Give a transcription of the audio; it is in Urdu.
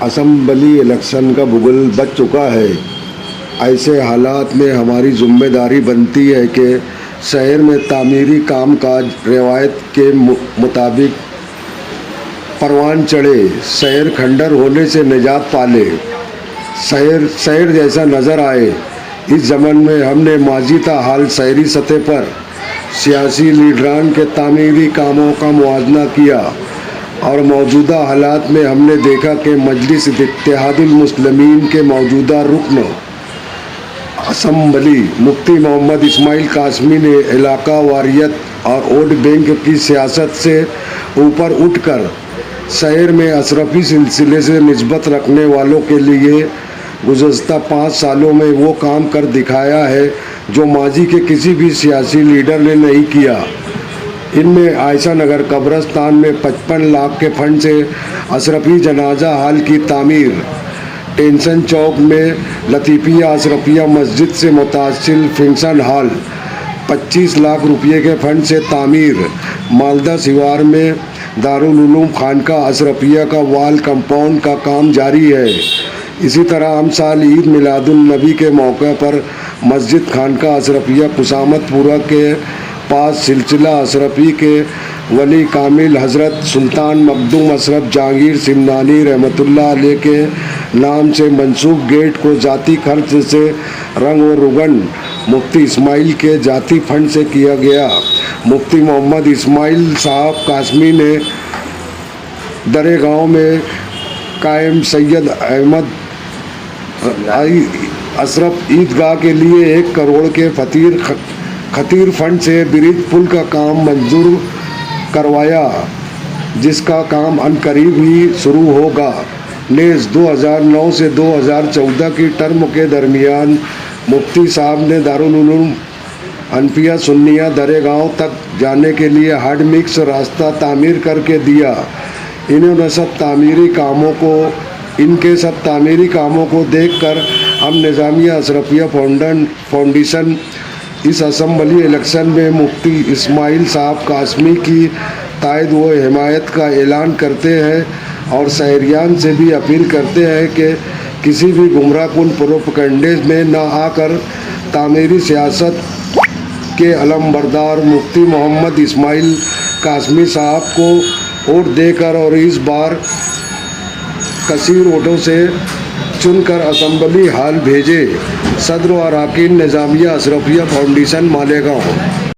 اسمبلی الیکشن کا بگل بج چکا ہے۔ ایسے حالات میں ہماری ذمہ داری بنتی ہے کہ شہر میں تعمیری کام کاج روایت کے مطابق پروان چڑھے، شہر کھنڈر ہونے سے نجات پالے، شہر جیسا نظر آئے۔ اس ضمن میں ہم نے ماضی تا حال شہری سطح پر سیاسی لیڈران کے تعمیری کاموں کا موازنہ کیا اور موجودہ حالات میں ہم نے دیکھا کہ مجلس اتحاد المسلمین کے موجودہ رکن اسمبلی مفتی محمد اسماعیل قاسمی نے علاقہ واریت اور ووٹ بینک کی سیاست سے اوپر اٹھ کر شہر میں اشرفی سلسلے سے نسبت رکھنے والوں کے لیے گزشتہ 5 سالوں میں وہ کام کر دکھایا ہے جو ماضی کے کسی بھی سیاسی لیڈر نے نہیں کیا۔ ان میں عائشہ نگر قبرستان میں 55 لاکھ کے فنڈ سے اشرفی جنازہ ہال کی تعمیر، ٹینشن چوک میں لطیفیہ اشرفیہ مسجد سے متصل فنکشن ہال 25 لاکھ روپے کے فنڈ سے تعمیر، مالدہ سوار میں دارالعلوم خانقاہ اشرفیہ کا وال کمپاؤنڈ کا کام جاری ہے۔ اسی طرح ہم سال عید میلاد النبی کے موقع پر مسجد خانقاہ اشرفیہ خشامت پورہ کے پاس سلسلہ اشرفی کے ولی کامل حضرت سلطان مخدوم اشرف جہانگیر سمنانی رحمۃ اللہ علیہ کے نام سے منسوب گیٹ کو ذاتی خرچ سے رنگ و روگن مفتی اسماعیل کے ذاتی فنڈ سے کیا گیا۔ مفتی محمد اسماعیل صاحب قاسمی نے درے گاؤں میں قائم سید احمد اشرف عیدگاہ کے لیے 1 کروڑ کے خطیر فنڈ سے برج پل کا کام منظور کروایا، جس کا کام عنقریب ہی شروع ہوگا۔ نیز 2009 سے 2014 کی ٹرم کے درمیان مفتی صاحب نے دارالعلوم حنفیہ سنیہ درے گاؤں تک جانے کے لیے ہارڈ مکس راستہ تعمیر کر کے دیا۔ ان کے سب تعمیری کاموں کو دیکھ کر ہم نظامیہ اشرفیہ فاؤنڈیشن اس اسمبلی الیکشن میں مفتی اسماعیل صاحب قاسمی کی تائید و حمایت کا اعلان کرتے ہیں اور شہریان سے بھی اپیل کرتے ہیں کہ کسی بھی گمراہ کن پروپیگنڈے میں نہ آ کر تعمیری سیاست کے علمبردار مفتی محمد اسماعیل قاسمی صاحب کو ووٹ دے کر اور اس بار کثیر ووٹوں سے چن کر اسمبلی ہال بھیجے۔ صدر و اراکین نظامیہ اشرفیہ فاؤنڈیشن مالیگاؤں۔